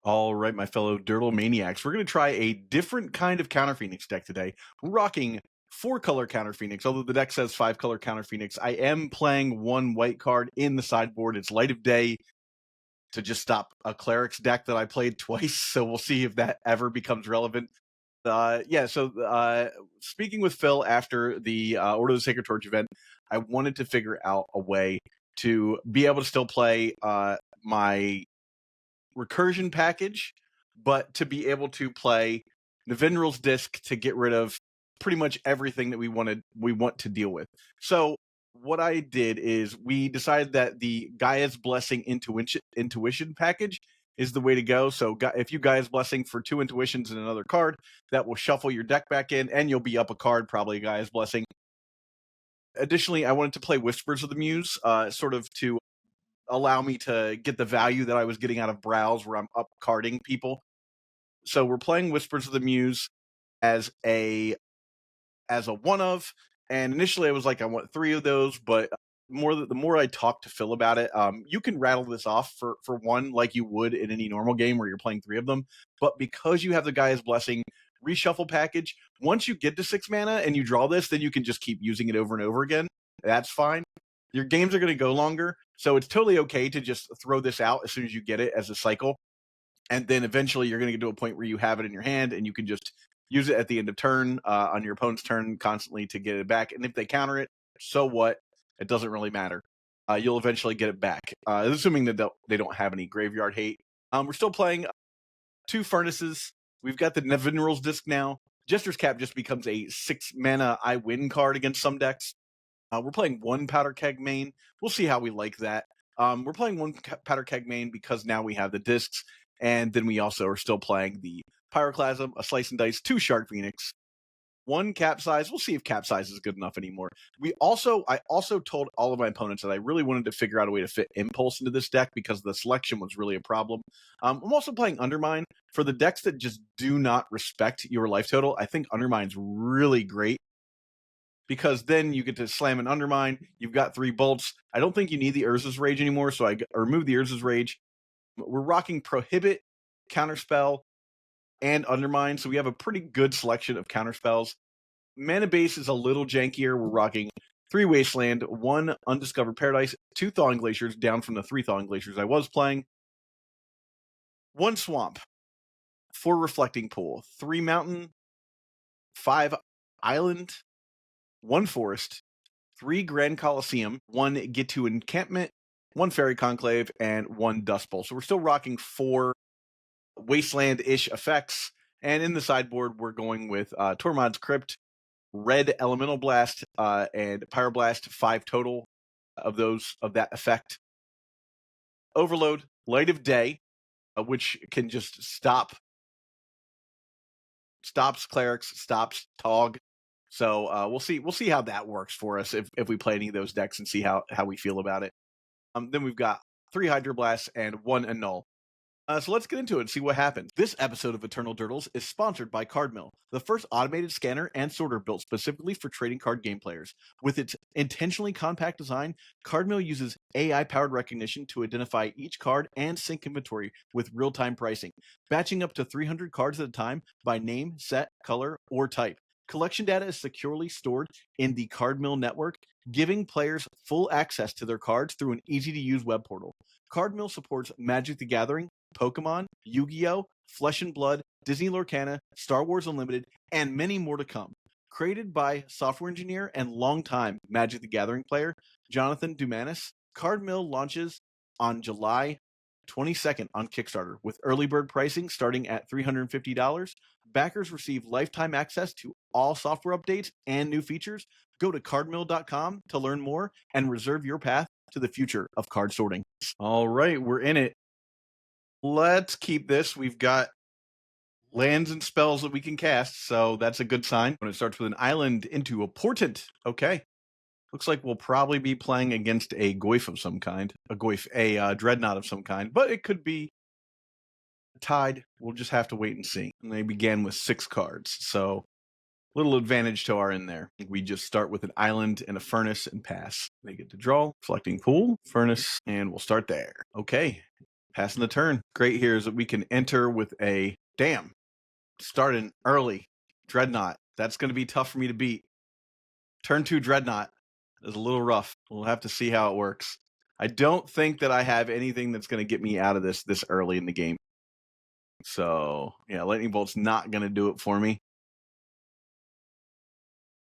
All right, my fellow Dirtle Maniacs, we're going to try a different kind of Counterphoenix deck today. We're rocking 4-color Counterphoenix, although the deck says 5-color Counterphoenix. I am playing one white card in the sideboard. It's Light of Day to just stop a Cleric's deck that I played twice, so we'll see if that ever becomes relevant. Speaking with Phil after the Order of the Sacred Torch event, I wanted to figure out a way to be able to still play my recursion package, but to be able to play Navinral's Disc to get rid of pretty much everything that we want to deal with. So what I did is we decided that the Gaia's Blessing Intuition package is the way to go. So if you Gaia's Blessing for 2 Intuitions and another card, that will shuffle your deck back in, and you'll be up a card, probably Gaia's Blessing. Additionally, I wanted to play Whispers of the Muse, sort of to allow me to get the value that I was getting out of Browse, where I'm up carding people. So we're playing Whispers of the Muse as a one of, and initially I was like, I want 3 of those, but the more I talked to Phil about it, you can rattle this off for one like you would in any normal game where you're playing 3 of them, but because you have the Gaia's Blessing reshuffle package, once you get to 6 mana and you draw this, then you can just keep using it over and over again. That's fine. Your games are going to go longer, so it's totally okay to just throw this out as soon as you get it as a cycle. And then eventually you're going to get to a point where you have it in your hand and you can just use it at the end of turn, on your opponent's turn, constantly to get it back. And if they counter it, so what? It doesn't really matter. You'll eventually get it back, assuming that they don't have any graveyard hate. We're still playing 2 Furnaces. We've got the Navinral's Disc now. Jester's Cap just becomes a 6 mana I win card against some decks. We're playing 1 Powder Keg main. We'll see how we like that. We're playing 1 Powder Keg main because now we have the discs, and then we also are still playing the Pyroclasm, a Slice and Dice, 2 Shard Phoenix, 1 Capsize. We'll see if Capsize is good enough anymore. I also told all of my opponents that I really wanted to figure out a way to fit Impulse into this deck because the selection was really a problem. I'm also playing Undermine. For the decks that just do not respect your life total, I think Undermine's really great, because then you get to slam and Undermine. You've got 3 bolts. I don't think you need the Urza's Rage anymore, so I remove the Urza's Rage. We're rocking Prohibit, Counterspell, and Undermine, so we have a pretty good selection of counterspells. Mana base is a little jankier. We're rocking 3 Wasteland, 1 Undiscovered Paradise, 2 Thawing Glaciers, down from the 3 Thawing Glaciers I was playing, 1 Swamp, 4 Reflecting Pool, 3 Mountain, 5 Island, 1 Forest, 3 Grand Coliseum, 1 Get to Encampment, 1 Fairy Conclave, and 1 Dust Bowl. So we're still rocking 4 Wasteland-ish effects. And in the sideboard, we're going with Tormod's Crypt, Red Elemental Blast, and Pyroblast, 5 total of that effect. Overload, Light of Day, which can just stops Clerics, stops Tog. So we'll see how that works for us if we play any of those decks and see how we feel about it. Then we've got 3 Hydroblasts and 1 Annul. So let's get into it and see what happens. This episode of Eternal Dirtles is sponsored by CardMill, the first automated scanner and sorter built specifically for trading card game players. With its intentionally compact design, CardMill uses AI-powered recognition to identify each card and sync inventory with real-time pricing, batching up to 300 cards at a time by name, set, color, or type. Collection data is securely stored in the CardMill network, giving players full access to their cards through an easy-to-use web portal. CardMill supports Magic the Gathering, Pokemon, Yu-Gi-Oh!, Flesh and Blood, Disney Lorcana, Star Wars Unlimited, and many more to come. Created by software engineer and longtime Magic the Gathering player Jonathan Dumanis, CardMill launches on July 22nd on Kickstarter with early bird pricing starting at $350. Backers receive lifetime access to all software updates and new features. Go to cardmill.com to learn more and reserve your path to the future of card sorting. All right, we're in it. Let's keep this. We've got lands and spells that we can cast, so that's a good sign. When it starts with an island into a portent. Okay. Looks like we'll probably be playing against a Goyf of some kind. A Dreadnought of some kind, but it could be Tide. We'll just have to wait and see. And they began with 6 cards, so little advantage to our end there. We just start with an island and a furnace and pass. They get to draw, Reflecting Pool, Furnace, and we'll start there. Okay. Passing the turn. Great here is that we can enter with a starting early Dreadnought. That's going to be tough for me to beat. Turn 2 Dreadnought is a little rough. We'll have to see how it works. I don't think that I have anything that's going to get me out of this early in the game. So, yeah, Lightning Bolt's not going to do it for me.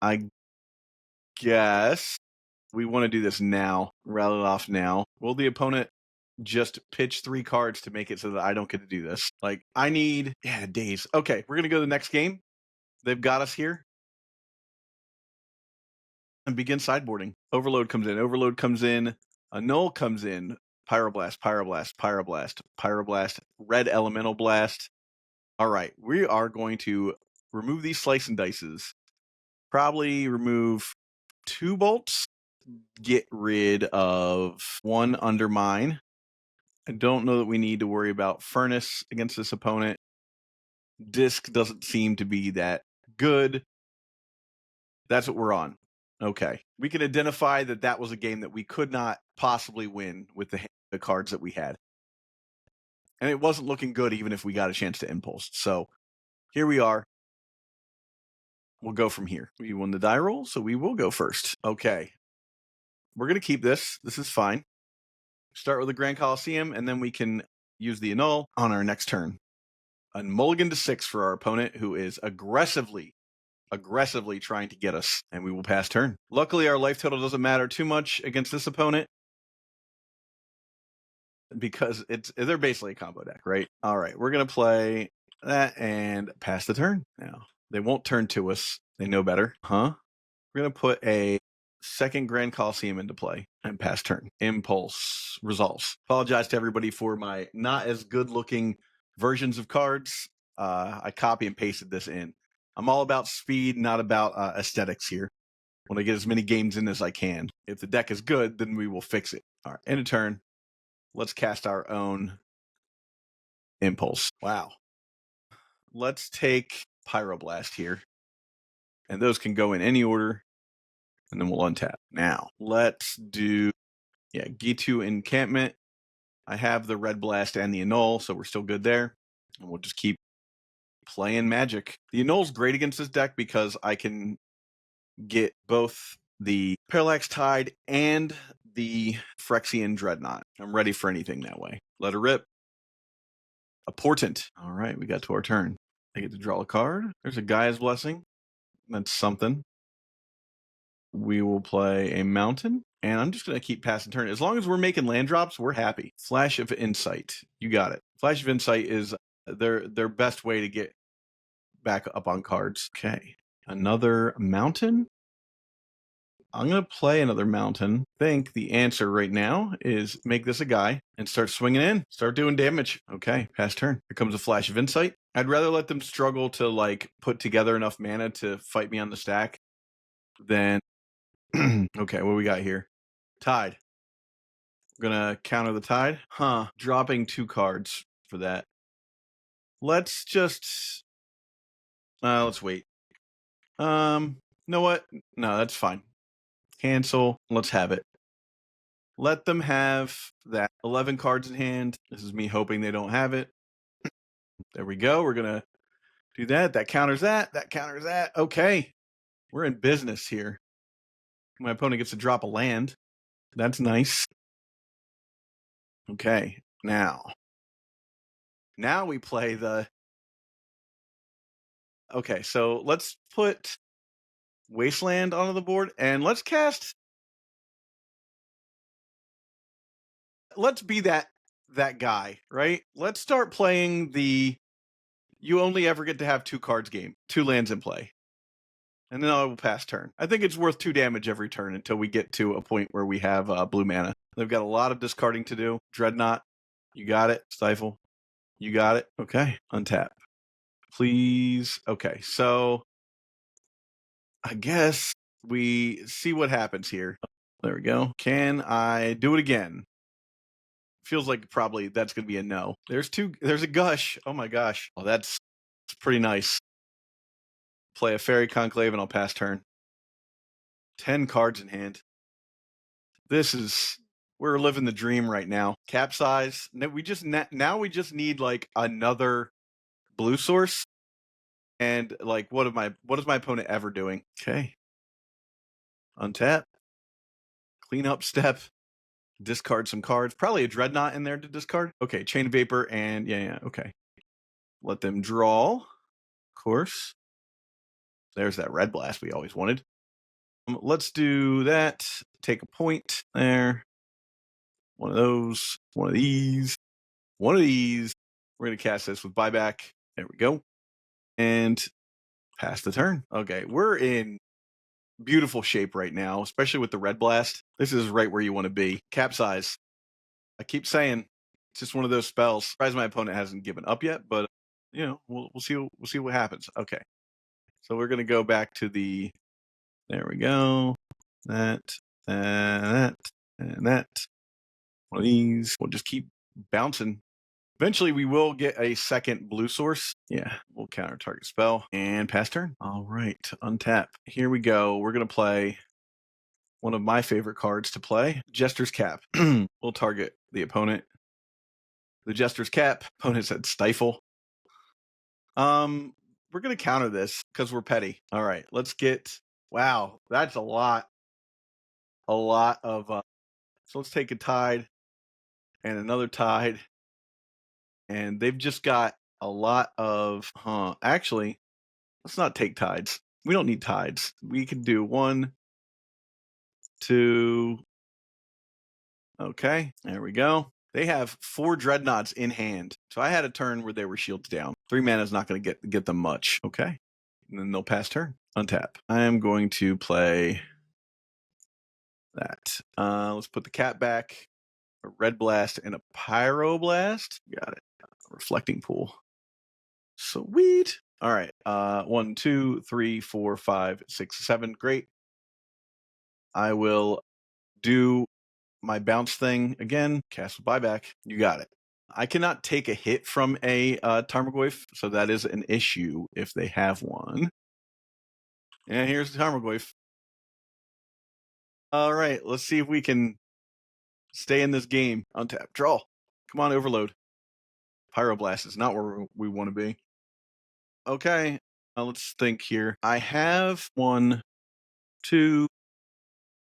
I guess we want to do this now, rattle it off now. Will the opponent just pitch 3 cards to make it so that I don't get to do this? Like, I need, days. Okay, we're going to go to the next game. They've got us here. And begin sideboarding. Overload comes in. A null comes in. Pyroblast, Pyroblast, Pyroblast, Pyroblast, Red Elemental Blast. All right, we are going to remove these slice and dices. Probably remove 2 bolts. Get rid of 1 undermine. I don't know that we need to worry about Furnace against this opponent. Disc doesn't seem to be that good. That's what we're on. Okay. We can identify that was a game that we could not possibly win with the cards that we had. And it wasn't looking good even if we got a chance to impulse. So here we are. We'll go from here. We won the die roll, so we will go first. Okay. We're going to keep this. This is fine. Start with the Grand Coliseum, and then we can use the annul on our next turn. A mulligan to 6 for our opponent, who is aggressively trying to get us, and we will pass turn. Luckily, our life total doesn't matter too much against this opponent because they're basically a combo deck, right? All right, we're going to play that and pass the turn. Now, they won't turn to us. They know better. We're going to put a second Grand Coliseum into play and pass turn. Impulse resolves. Apologize to everybody for my not as good looking versions of cards. I copy and pasted this in. I'm all about speed, not about aesthetics here. I want to get as many games in as I can. If the deck is good, then we will fix it. All right, end of turn. Let's cast our own Impulse. Wow. Let's take Pyroblast here. And those can go in any order. And then we'll untap. Now, let's do, Gitu Encampment. I have the Red Blast and the Annul, so we're still good there. And we'll just keep playing Magic. The Annul's great against this deck because I can get both the Parallax Tide and the Phyrexian Dreadnought. I'm ready for anything that way. Let her rip. A Portent. All right, we got to our turn. I get to draw a card. There's a Gaia's Blessing. That's something. We will play a Mountain. And I'm just going to keep passing turn. As long as we're making land drops, we're happy. Flash of Insight. You got it. Flash of Insight is their best way to get back up on cards. Okay. Another Mountain. I'm going to play another Mountain. I think the answer right now is make this a guy and start swinging in. Start doing damage. Okay, pass turn. Here comes a Flash of Insight. I'd rather let them struggle to put together enough mana to fight me on the stack than... Okay, what we got here? Tide. We're going to counter the Tide. Dropping 2 cards for that. Let's just... let's wait. You know what? No, that's fine. Cancel. Let's have it. Let them have that 11 cards in hand. This is me hoping they don't have it. There we go. We're going to do that. That counters that. That counters that. Okay. We're in business here. My opponent gets to drop a land. That's nice. Okay. Now we play the... Okay, so let's put Wasteland onto the board and let's cast... Let's be that guy, right? Let's start playing the you only ever get to have 2 cards game, 2 lands in play. And then I will pass turn. I think it's worth 2 damage every turn until we get to a point where we have blue mana. They've got a lot of discarding to do. Dreadnought, you got it. Stifle, you got it. Okay, untap. Please. Okay, so I guess we see what happens here. There we go. Can I do it again? Feels like probably that's going to be a no. There's a Gush. Oh my gosh. Oh, that's pretty nice. Play a Fairy Conclave and I'll pass turn. 10 cards in hand. This is We're living the dream right now. Capsize. No, now we just need like another blue source. And like, what is my opponent ever doing? Okay. Untap. Clean up step. Discard some cards. Probably a Dreadnought in there to discard. Okay, Chain of Vapor and yeah, okay. Let them draw. Of course. There's that Red Blast we always wanted. Let's do that. Take a point there. One of those. One of these. One of these. We're going to cast this with buyback. There we go. And pass the turn. Okay, we're in beautiful shape right now, especially with the Red Blast. This is right where you want to be. Capsize. I keep saying it's just one of those spells. Surprised my opponent hasn't given up yet, but you know, we'll see what happens. Okay. So we're going to go back to the, there we go. That, and that. One of these. We'll just keep bouncing. Eventually, we will get a second blue source. Yeah, we'll counter target spell and pass turn. All right, untap. Here we go. We're going to play one of my favorite cards to play, Jester's Cap. We'll target the opponent. The Jester's Cap. Opponent said Stifle. We're going to counter this because we're petty. All right, let's get, wow, that's a lot of, so let's take a Tide and another Tide. And they've just got a lot of, actually, let's not take Tides. We don't need Tides. We can do 1, 2. Okay, there we go. They have 4 Dreadnoughts in hand. So I had a turn where they were shields down. 3 mana is not going to get them much. Okay, and then they'll pass turn. Untap. I am going to play that. Let's put the cat back. A Red Blast and a Pyroblast. Got it. Reflecting Pool. Sweet. All right. 1, 2, 3, 4, 5, 6, 7. Great. I will do my bounce thing again. Cast with buyback. You got it. I cannot take a hit from a Tarmogoyf, so that is an issue if they have one. And here's the Tarmogoyf. All right. Let's see if we can stay in this game. Untap. Draw. Come on, Overload. Pyroblast is not where we want to be. Okay. Let's think here. I have 1, 2,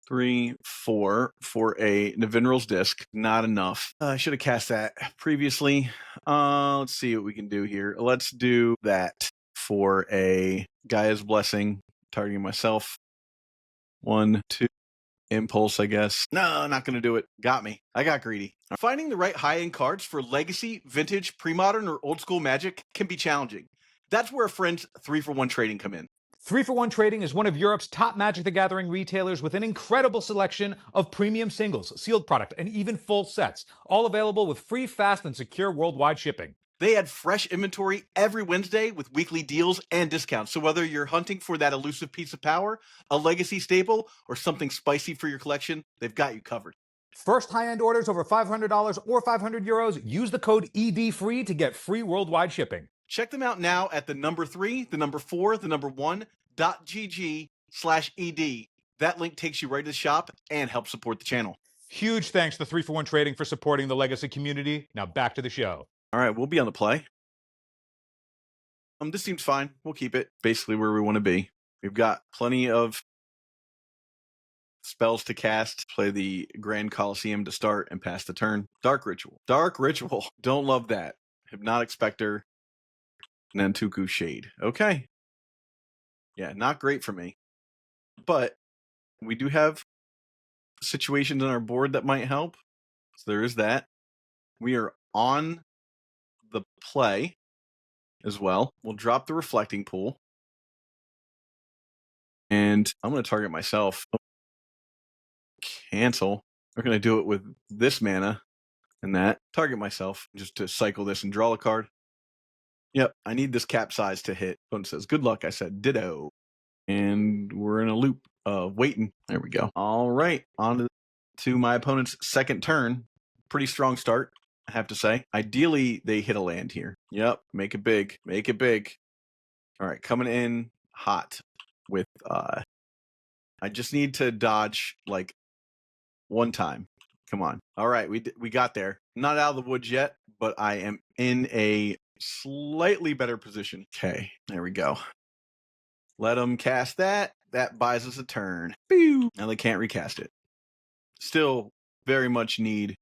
3, 4 for a Navinral's Disc. Not enough. I should have cast that previously. Let's see what we can do here. Let's do that for a Gaia's Blessing, targeting myself. 1, 2. Impulse, I guess. No, not going to do it. Got me. I got greedy. Finding the right high-end cards for legacy, vintage, pre-modern, or old-school Magic can be challenging. That's where friends 3-for-1 trading come in. 3-for-1 Trading is one of Europe's top Magic the Gathering retailers with an incredible selection of premium singles, sealed product, and even full sets, all available with free, fast, and secure worldwide shipping. They add fresh inventory every Wednesday with weekly deals and discounts. So whether you're hunting for that elusive piece of power, a legacy staple, or something spicy for your collection, they've got you covered. First high-end orders over $500 or €500, use the code EDFREE to get free worldwide shipping. Check them out now at the number 3, the number 4, the number 1.gg/ED. That link takes you right to the shop and helps support the channel. Huge thanks to 3-for-1 Trading for supporting the legacy community. Now back to the show. All right, we'll be on the play. This seems fine. We'll keep it basically where we want to be. We've got plenty of spells to cast. Play the Grand Coliseum to start and pass the turn. Dark Ritual. Dark Ritual. Don't love that. Hypnotic Spectre. Nantuku Shade. Okay. Yeah, not great for me. But we do have situations on our board that might help. So there is that. We are on the play as well. We'll drop the Reflecting Pool. And I'm going to target myself. Cancel. We're going to do it with this mana and that. Target myself just to cycle this and draw a card. Yep, I need this Capsize to hit. Opponent says, good luck. I said, ditto. And we're in a loop of waiting. There we go. All right, on to my opponent's second turn. Pretty strong start, I have to say. Ideally, they hit a land here. Yep, make it big. Make it big. All right, coming in hot with, I just need to dodge like one time. Come on. All right, we got there. Not out of the woods yet, but I am in a slightly better position. Okay, there we go. Let them cast that. That buys us a turn. Pew! Now they can't recast it. Still very much need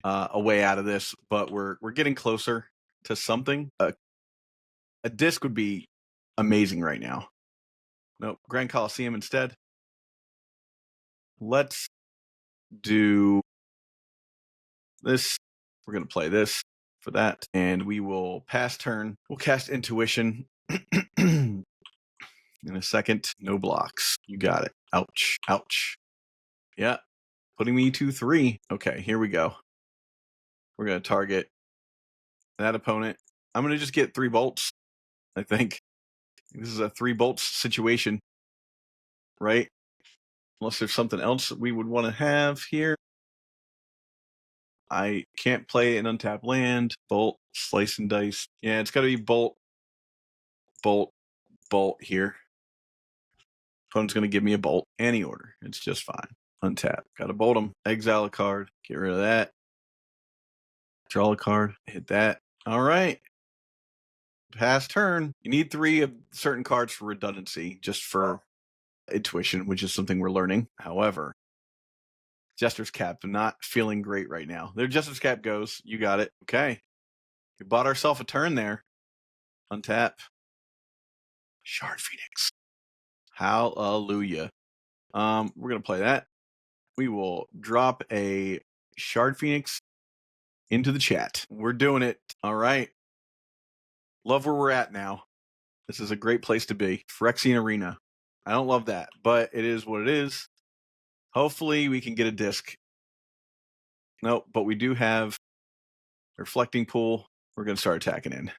a way out of this, but we're getting closer to something. A disc would be amazing right now. Nope, Grand Coliseum instead. Let's do this. We're going to play this for that, and we will pass turn. We'll cast Intuition in a second. No blocks. You got it. Ouch. Ouch. Yeah. Putting me 2-3. Okay, here we go. We're going to target that opponent. I'm going to just get 3 bolts, I think. This is a 3 bolts situation, right? Unless there's something else we would want to have here. I can't play an untapped land. Bolt, slice and dice. Yeah, it's got to be bolt, bolt, bolt here. Opponent's going to give me a bolt. Any order. It's just fine. Untap. Got to bolt them. Exile a card. Get rid of that. Draw a card. Hit that. All right. Pass turn. You need 3 of certain cards for redundancy, just for intuition, which is something we're learning. However, Jester's Cap, not feeling great right now. There Jester's Cap goes. You got it. Okay. We bought ourselves a turn there. Untap. Shard Phoenix. Hallelujah. We're gonna play that. We will drop a Shard Phoenix into the chat. We're doing it. All right. Love where we're at now. This is a great place to be. Phyrexian Arena. I don't love that, but it is what it is. Hopefully we can get a disc. Nope, but we do have a reflecting pool. We're gonna start attacking in.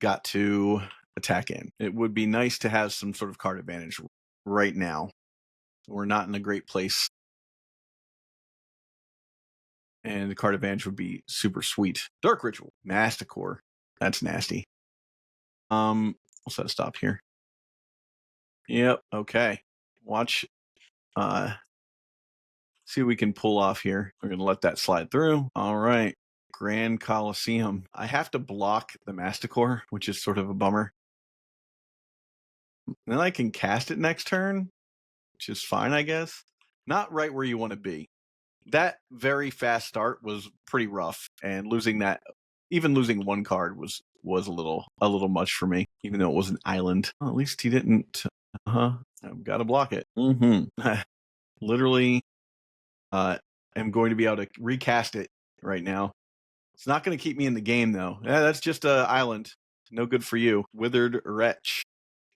Got to attack in. It would be nice to have some sort of card advantage right now. We're not in a great place. And the card advantage would be super sweet. Dark Ritual. Masticore. That's nasty. We'll set a stop here. Yep, okay. Watch. See what we can pull off here. We're gonna let that slide through. All right. Grand Coliseum. I have to block the Masticore, which is sort of a bummer. Then I can cast it next turn, which is fine, I guess. Not right where you want to be. That very fast start was pretty rough, and losing that, even losing 1 card was a little much for me, even though it was an island. Well, at least he didn't. I've got to block it. Literally, am going to be able to recast it right now. It's not going to keep me in the game though. Yeah, that's just an island. No good for you. Withered Wretch.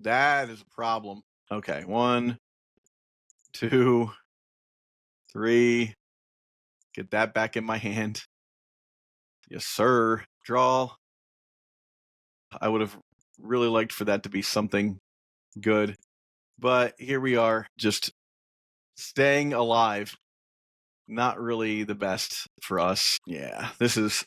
That is a problem. Okay, 1, 2, 3. Get that back in my hand. Yes, sir. Draw. I would have really liked for that to be something good. But here we are, just staying alive. Not really the best for us. Yeah, this is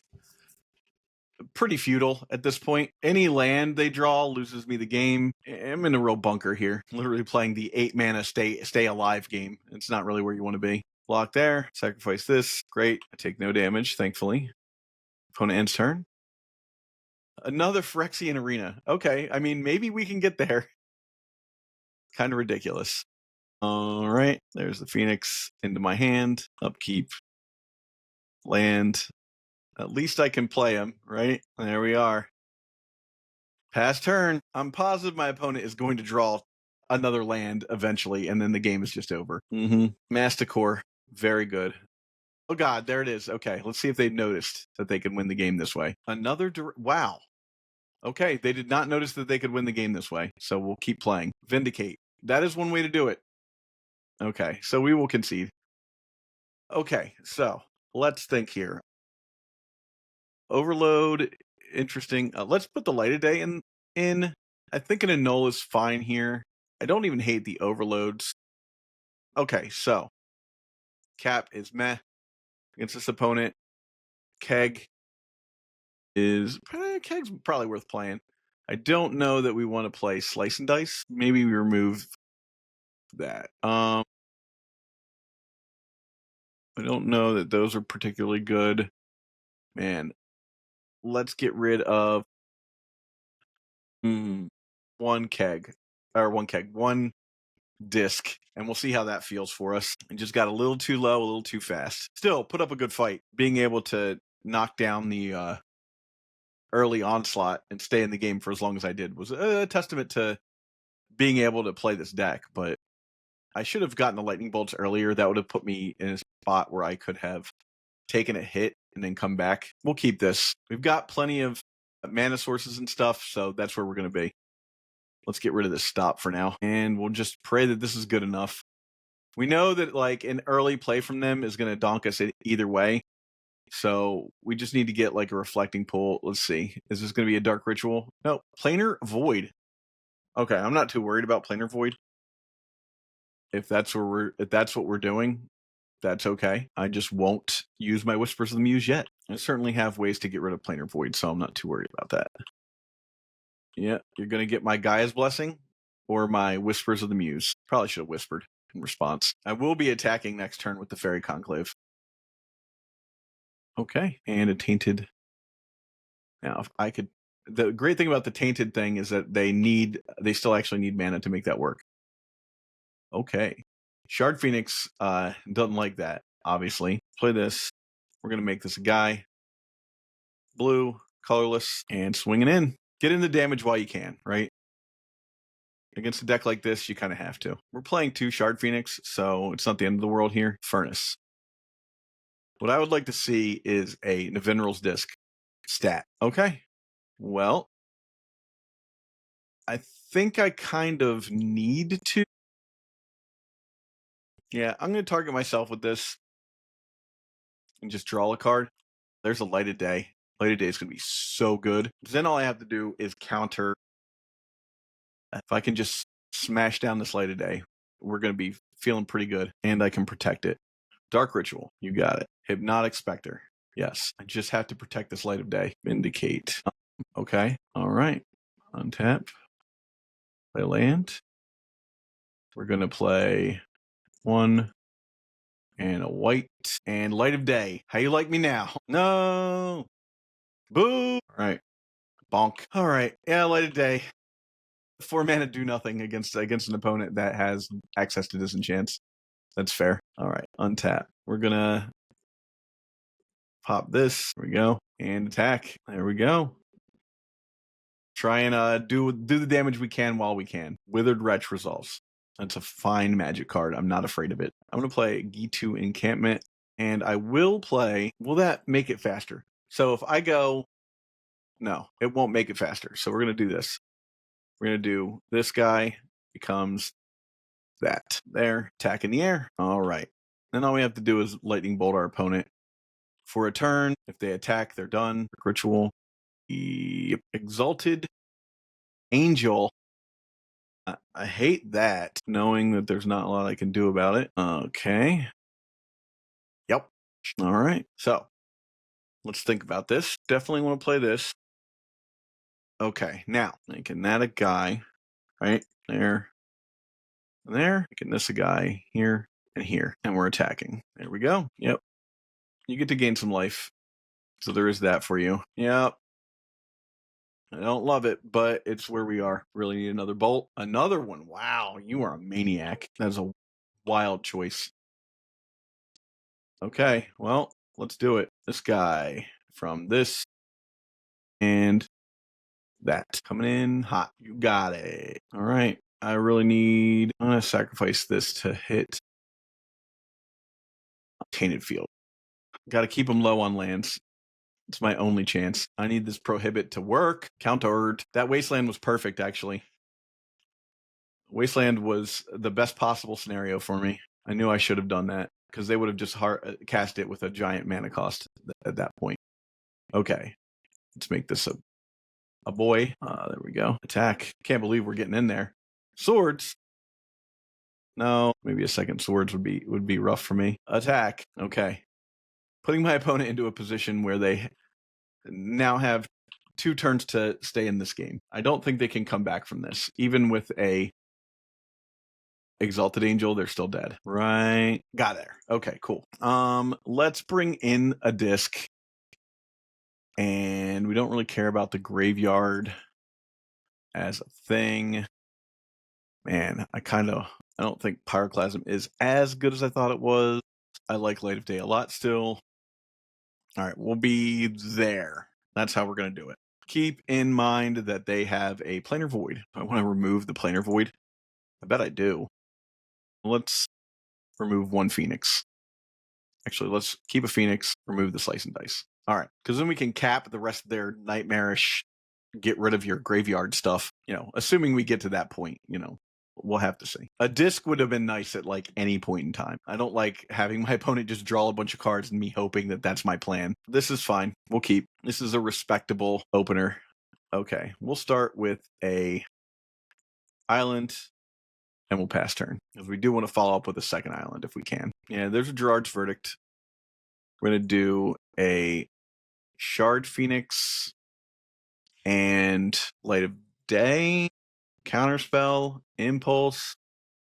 pretty futile at this point. Any land they draw loses me the game. I'm in a real bunker here. Literally playing the 8 mana stay alive game. It's not really where you want to be. Block there. Sacrifice this. Great. I take no damage, thankfully. Opponent ends turn. Another Phyrexian Arena. Okay, I mean, maybe we can get there. Kind of ridiculous. All right, there's the Phoenix into my hand. Upkeep. Land. At least I can play him, right? There we are. Pass turn. I'm positive my opponent is going to draw another land eventually, and then the game is just over. Masticore. Very good. Oh, God, there it is. Okay, let's see if they've noticed that they can win the game this way. Wow. Okay, they did not notice that they could win the game this way, so we'll keep playing. Vindicate. That is one way to do it. Okay, so we will concede. Okay, so let's think here. Overload, interesting. Let's put the Light of Day in. I think an annul is fine here. I don't even hate the overloads. Okay, so Cap is meh against this opponent. Keg's probably worth playing. I don't know that we want to play Slice and Dice. Maybe we remove that. I don't know that those are particularly good. Man, let's get rid of one disc, and we'll see how that feels for us. It just got a little too low, a little too fast. Still, put up a good fight. Being able to knock down the early onslaught and stay in the game for as long as I did was a testament to being able to play this deck. But I should have gotten the lightning bolts earlier. That would have put me in a spot where I could have taken a hit and then come back. We'll keep this. We've got plenty of mana sources and stuff, so that's where we're going to be. Let's get rid of this stop for now, and we'll just pray that this is good enough. We know that like an early play from them is going to donk us either way, so we just need to get like a reflecting pool. Let's see. Is this going to be a dark ritual? No. Planar void. Okay, I'm not too worried about planar void. If that's what we're doing, that's okay. I just won't use my Whispers of the Muse yet. I certainly have ways to get rid of planar void, so I'm not too worried about that. Yeah, you're going to get my Gaia's Blessing or my Whispers of the Muse. Probably should have whispered in response. I will be attacking next turn with the Fairy Conclave. Okay, and a Tainted. Now, if I could... The great thing about the Tainted thing is that they still actually need mana to make that work. Okay. Shard Phoenix doesn't like that, obviously. Play this. We're going to make this a guy. Blue, colorless, and swinging in. Get in the damage while you can, right? Against a deck like this, you kind of have to. We're playing 2 Shard Phoenix, so it's not the end of the world here. Furnace. What I would like to see is a Navinral's Disc stat. Okay. Well, I think I kind of need to. Yeah, I'm going to target myself with this and just draw a card. There's a Light of Day. Light of Day is going to be so good. Then all I have to do is counter. If I can just smash down this Light of Day, we're going to be feeling pretty good, and I can protect it. Dark Ritual, you got it. Hypnotic Spectre, yes. I just have to protect this Light of Day. Vindicate. Okay, all right. Untap. Play land. We're going to play 1 and a white and Light of Day. How you like me now? No. Boo. All right. Bonk. All right. Yeah, Light of Day. 4 mana do nothing against an opponent that has access to disenchants. That's fair. All right. Untap. We're going to pop this. There we go. And attack. There we go. Try and do the damage we can while we can. Withered Wretch resolves. That's a fine magic card. I'm not afraid of it. I'm going to play Gitu Encampment, and I will play... Will that make it faster? So if I go... No, it won't make it faster. So we're going to do this. We're going to do this guy becomes that. There. Attack in the air. All right. Then all we have to do is Lightning Bolt our opponent for a turn. If they attack, they're done. Ritual. Exalted Angel. I hate that, knowing that there's not a lot I can do about it. Okay. Yep. All right. So let's think about this. Definitely want to play this. Okay. Now, making that a guy, right? There. And there. Making this a guy here and here. And we're attacking. There we go. Yep. You get to gain some life. So there is that for you. Yep. I don't love it, but it's where we are. Really need another bolt. Another one. Wow, you are a maniac. That's a wild choice. Okay, well, let's do it. This guy from this and that. Coming in hot. You got it. All right. I really need... I'm going to sacrifice this to hit Tainted Field. Got to keep them low on lands. It's my only chance. I need this Prohibit to work. Countered. That Wasteland was perfect, actually. Wasteland was the best possible scenario for me. I knew I should have done that because they would have just cast it with a giant mana cost at that point. Okay. Let's make this a boy. There we go. Attack. Can't believe we're getting in there. Swords. No, maybe a second swords would be rough for me. Attack. Okay. Putting my opponent into a position where they now have 2 turns to stay in this game. I don't think they can come back from this, even with a Exalted Angel, they're still dead. Right. Got there. Okay, cool. Let's bring in a disc. And we don't really care about the graveyard as a thing. Man, I don't think Pyroclasm is as good as I thought it was. I like Light of Day a lot still. All right, we'll be there. That's how we're going to do it. Keep in mind that they have a Planar Void. I want to remove the Planar Void. I bet I do. Let's remove one Phoenix. Actually, let's keep a Phoenix, remove the Slice and Dice. All right, because then we can cap the rest of their nightmarish, get rid of your graveyard stuff, assuming we get to that point, we'll have to see. A disc would have been nice at like any point in time. I don't like having my opponent just draw a bunch of cards and me hoping that that's my plan. This is fine. We'll keep. This is a respectable opener. Okay, we'll start with a island and we'll pass turn because we do want to follow up with a second island if we can. Yeah, there's a Gerard's Verdict. We're going to do a Shard Phoenix and Light of Day, Counterspell, Impulse.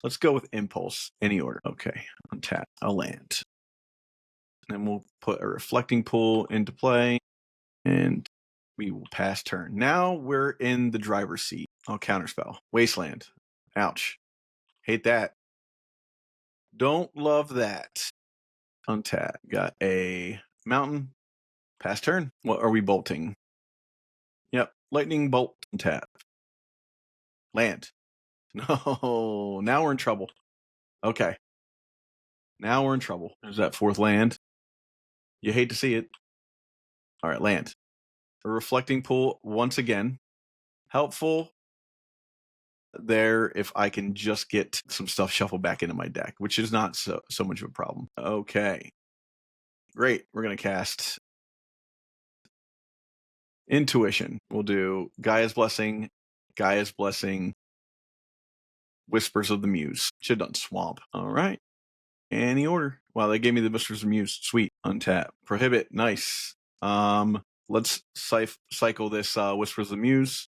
Let's go with Impulse, any order. Okay, untap, a land. Then we'll put a Reflecting Pool into play, and we will pass turn. Now we're in the driver's seat. I'll Counterspell. Wasteland. Ouch. Hate that. Don't love that. Untap. Got a Mountain. Pass turn. What are we bolting? Yep. Lightning Bolt. Untap. Land. No. Now we're in trouble. Okay. Now we're in trouble. There's that fourth land. You hate to see it. All right, land. A Reflecting Pool once again. Helpful there if I can just get some stuff shuffled back into my deck, which is not so much of a problem. Okay. Great. We're going to cast Intuition. We'll do Gaia's Blessing, Whispers of the Muse. Should have done Swamp. All right. Any order. Wow, they gave me the Whispers of the Muse. Sweet. Untap. Prohibit. Nice. Let's cycle this Whispers of the Muse.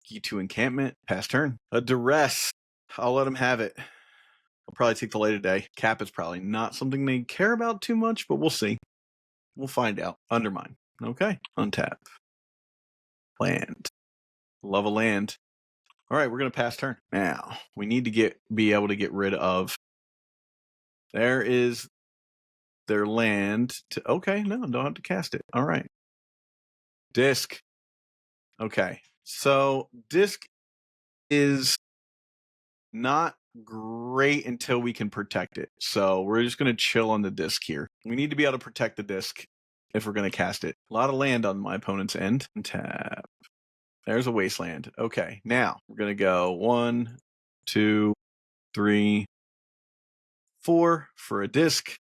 Key to Encampment. Pass turn. A Duress. I'll let them have it. I'll probably take the Light of Day. Cap is probably not something they care about too much, but we'll see. We'll find out. Undermine. Okay. Untap. Land. Love a land. All right, we're going to pass turn. Now, we need to be able to get rid of... There is their land. Okay, no, don't have to cast it. All right. Disc. Okay. So, Disc is not great until we can protect it. So we're just going to chill on the disc here. We need to be able to protect the disc if we're going to cast it. A lot of land on my opponent's end. Tap. There's a Wasteland. Okay, now we're going to go 1, 2, 3, 4 for a disc.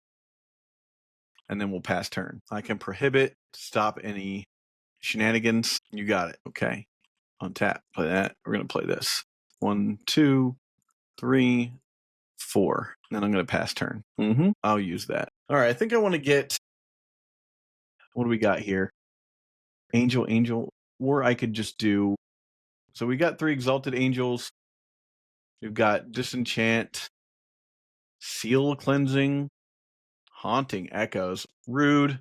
And then we'll pass turn. I can prohibit, stop any shenanigans. You got it. Okay. Untap. Play that. We're going to play this. 1, 2, 3, 4. And then I'm going to pass turn. I'll use that. All right. I think I want to get... What do we got here? Angel. Or I could just do... So we got 3 Exalted Angels. We've got Disenchant, Seal Cleansing, Haunting Echoes. Rude.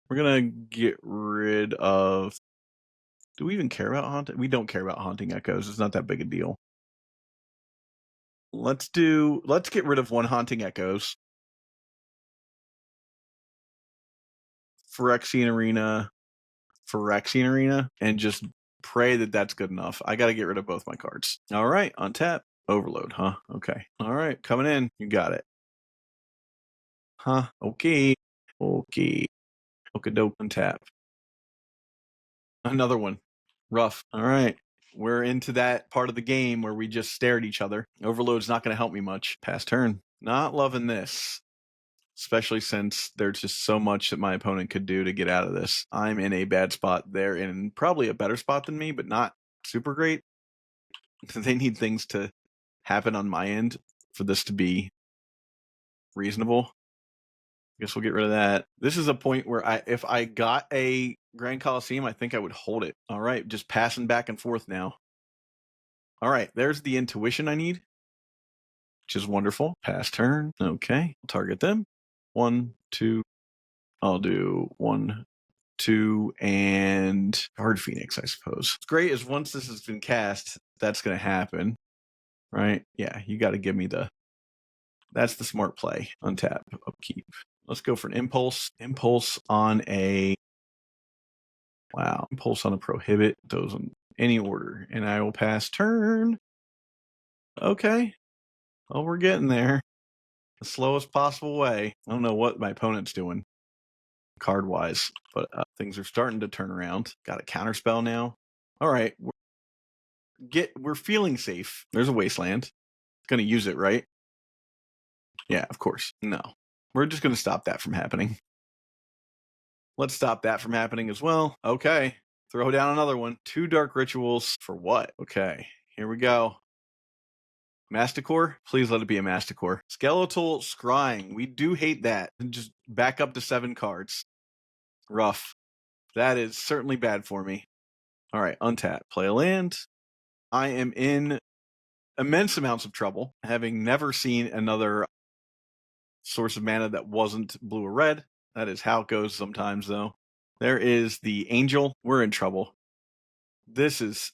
We're going to get rid of... Do we even care about Haunting? We don't care about Haunting Echoes. It's not that big a deal. Let's get rid of 1 Haunting Echoes. Phyrexian Arena, and just pray that that's good enough. I got to get rid of both my cards. All right, untap. Overload, huh? Okay. All right, coming in. You got it. Huh? Okay. Okadoke, untap. Another one. Rough. All right. We're into that part of the game where we just stare at each other. Overload's not going to help me much. Pass turn. Not loving this. Especially since there's just so much that my opponent could do to get out of this. I'm in a bad spot. They're in probably a better spot than me, but not super great. They need things to happen on my end for this to be reasonable. I guess we'll get rid of that. This is a point where if I got a Grand Coliseum, I think I would hold it. All right, just passing back and forth now. All right, there's the intuition I need. which is wonderful. Pass turn. Okay. Target them. 1, 2. I'll do 1, 2, and Counterphoenix, I suppose. What's great is once this has been cast, that's going to happen, right? Yeah, you got to give me that's the smart play. Untap, upkeep. Let's go for an impulse. Impulse on a, wow, impulse on a prohibit. Those in any order, and I will pass turn. Okay. Well, we're getting there. The slowest possible way. I don't know what my opponent's doing card wise, but things are starting to turn around. Got a counterspell now. All right, we're feeling safe. There's a wasteland. Gonna use it, right? Yeah, of course. No, we're just gonna stop that from happening. Let's stop that from happening as well. Okay, throw down another one. 2 dark rituals for what? Okay, here we go. Masticore? Please let it be a Masticore. Skeletal Scrying. We do hate that. Just back up to 7 cards. Rough. That is certainly bad for me. All right, untap. Play a land. I am in immense amounts of trouble, having never seen another source of mana that wasn't blue or red. That is how it goes sometimes, though. There is the Angel. We're in trouble. This is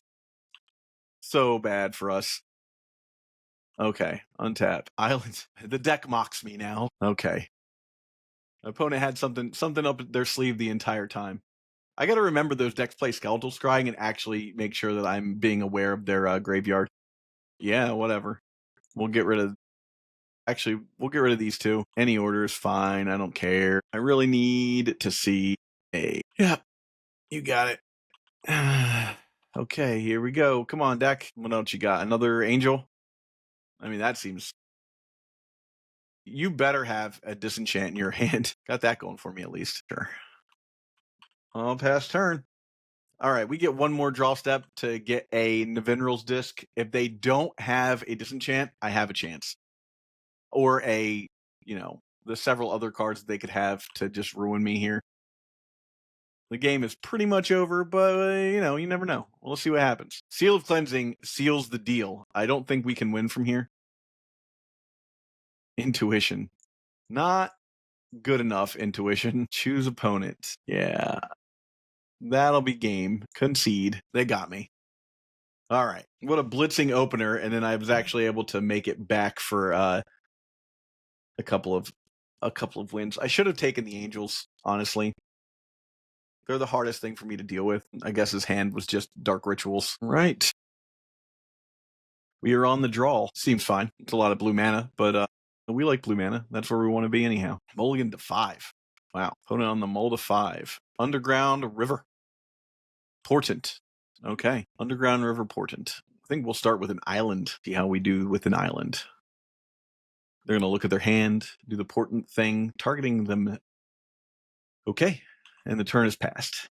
so bad for us. Okay, untap. Islands. The deck mocks me now. Okay. My opponent had something up their sleeve the entire time. I got to remember those decks play Skeletal Scrying and actually make sure that I'm being aware of their graveyard. Yeah, whatever. We'll get rid of these 2. Any order is fine. I don't care. I really need to see a... Yeah, you got it. Okay, here we go. Come on, deck. What else you got? Another Angel? I mean, that seems... You better have a Disenchant in your hand. Got that going for me at least. Sure. I'll pass turn. All right, we get one more draw step to get a Navinral's Disc. If they don't have a Disenchant, I have a chance. Or the several other cards they could have to just ruin me here. The game is pretty much over, but, you never know. We'll see what happens. Seal of Cleansing seals the deal. I don't think we can win from here. Intuition. Not good enough intuition. Choose opponent. Yeah. That'll be game. Concede. They got me. All right. What a blitzing opener, and then I was actually able to make it back for a couple of wins. I should have taken the Angels, honestly. They're the hardest thing for me to deal with. I guess his hand was just dark rituals. Right. We are on the draw. Seems fine. It's a lot of blue mana, but we like blue mana. That's where we want to be anyhow. Mulligan to 5. Wow. Opponent on the mull to 5. Underground River. Portent. Okay. Underground River Portent. I think we'll start with an island. See how we do with an island. They're going to look at their hand, do the portent thing, targeting them. Okay. And the turn is passed.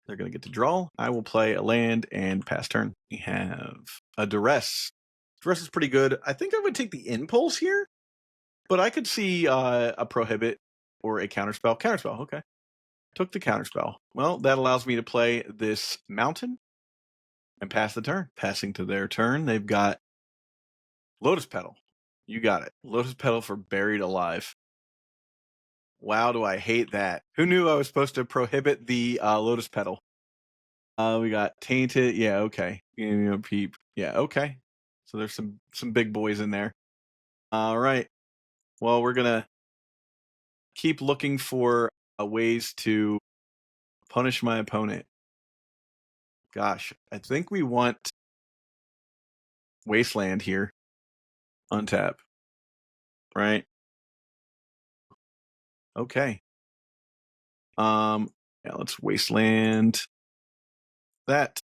They're going to get to draw. I will play a land and pass turn. We have a Duress. Duress is pretty good. I think I would take the Impulse here, but I could see a Prohibit or a Counterspell. Counterspell, okay. Took the Counterspell. Well, that allows me to play this Mountain and pass the turn. Passing to their turn, they've got Lotus Petal. You got it. Lotus Petal for Buried Alive. Wow, do I hate that. Who knew I was supposed to prohibit the Lotus Petal? We got Tainted. Yeah, okay. Peep. Yeah, okay. So there's some big boys in there. All right. Well, we're going to keep looking for ways to punish my opponent. Gosh, I think we want Wasteland here. Untap. Right? Okay. Yeah, let's Wasteland that.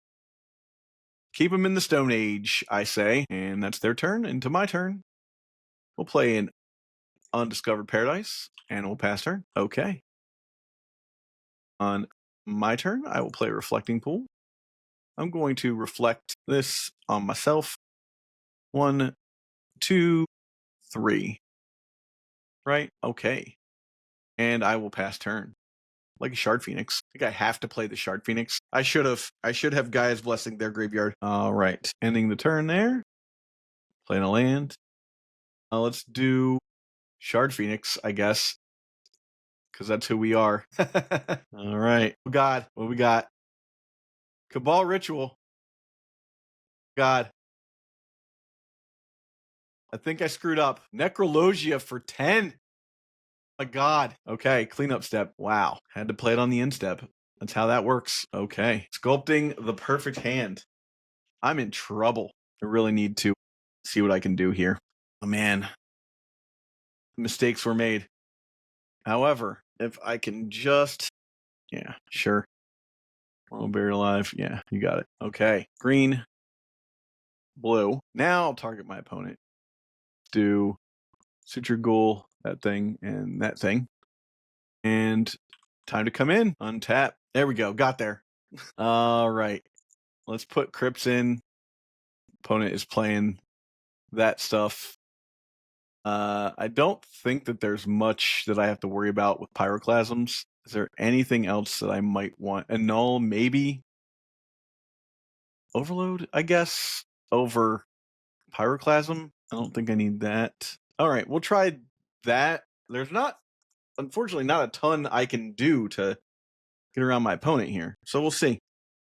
Keep them in the Stone Age, I say. And that's their turn. Into my turn. We'll play an Undiscovered Paradise. And we'll pass turn. Okay. On my turn, I will play Reflecting Pool. I'm going to reflect this on myself. 1, 2, 3. Right? Okay. And I will pass turn. Like a Shard Phoenix. I think I have to play the Shard Phoenix. I should have Gaia's Blessing their graveyard. All right. Ending the turn there. Playing a land. Let's do Shard Phoenix, I guess, because that's who we are. All right. Oh, God. What we got? Cabal Ritual. God. I think I screwed up. Necrologia for 10. My God. Okay. Cleanup step. Wow. Had to play it on the end step. That's how that works. Okay. Sculpting the perfect hand. I'm in trouble. I really need to see what I can do here. Oh, man. Mistakes were made. However, if I can just. Yeah, sure. Oh, buried alive. Yeah, you got it. Okay. Green. Blue. Now I'll target my opponent. Do Suture Ghoul, that thing, and that thing. And time to come in. Untap. There we go. Got there. All right. Let's put Crypts in. Opponent is playing that stuff. I don't think that there's much that I have to worry about with Pyroclasms. Is there anything else that I might want? Annul, maybe? Overload, I guess, over Pyroclasm. I don't think I need that. All right, we'll try that. There's not, unfortunately, not a ton I can do to get around my opponent here. So we'll see.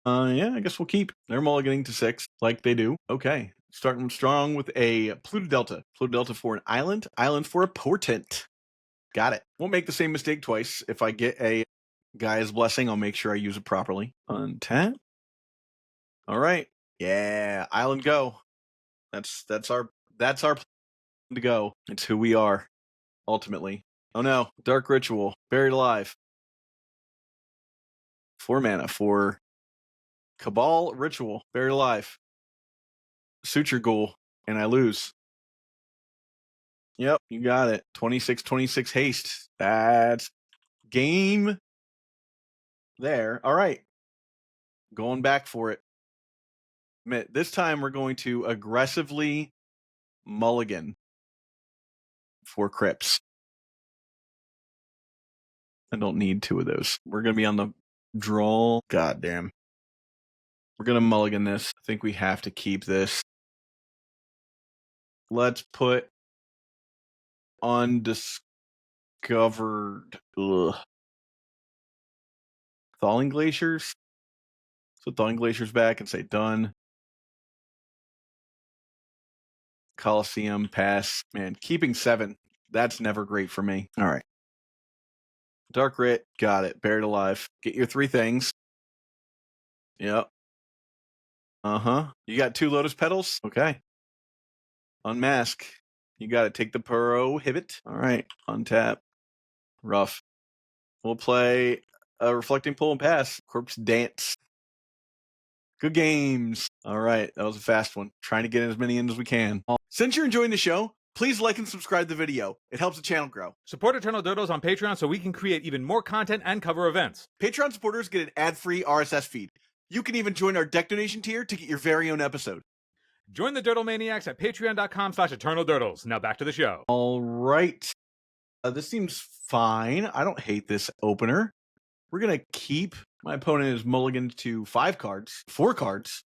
Yeah, I guess we'll keep. They're mulliganing to 6, like they do. Okay, starting strong with a Pluto Delta. Pluto Delta for an island. Island for a portent. Got it. Won't make the same mistake twice. If I get a Gaia's Blessing, I'll make sure I use it properly. Untap. All right. Yeah, island go. That's our plan to go. It's who we are, ultimately. Oh no, Dark Ritual, buried alive. 4 mana for Cabal Ritual, buried alive. Suture Ghoul, and I lose. Yep, you got it. 26 haste. That's game there. All right. Going back for it. This time we're going to aggressively mulligan for Crypts. I don't need 2 of those. We're going to be on the draw. God damn. We're going to mulligan this. I think we have to keep this. Let's put undiscovered. Thawing Glaciers. So Thawing Glaciers back and say done. Coliseum, pass. Man, keeping 7. That's never great for me. All right. Dark Writ, got it. Buried alive. Get your 3 things. Yep. Uh-huh. You got 2 Lotus Petals? Okay. Unmask. You got it. Take the Prohibit. All right. Untap. Rough. We'll play a Reflecting Pull and pass. Corpse Dance. Good games. All right. That was a fast one. Trying to get as many in as we can. Since you're enjoying the show, please like and subscribe to the video. It helps the channel grow. Support Eternal Dodos on Patreon so we can create even more content and cover events. Patreon supporters get an ad-free RSS feed. You can even join our deck donation tier to get your very own episode. Join the Durdle Maniacs at patreon.com/eternaldurdles. Now back to the show. All right. This seems fine. I don't hate this opener. We're going to keep. My opponent is mulliganed to 5 cards. 4 cards.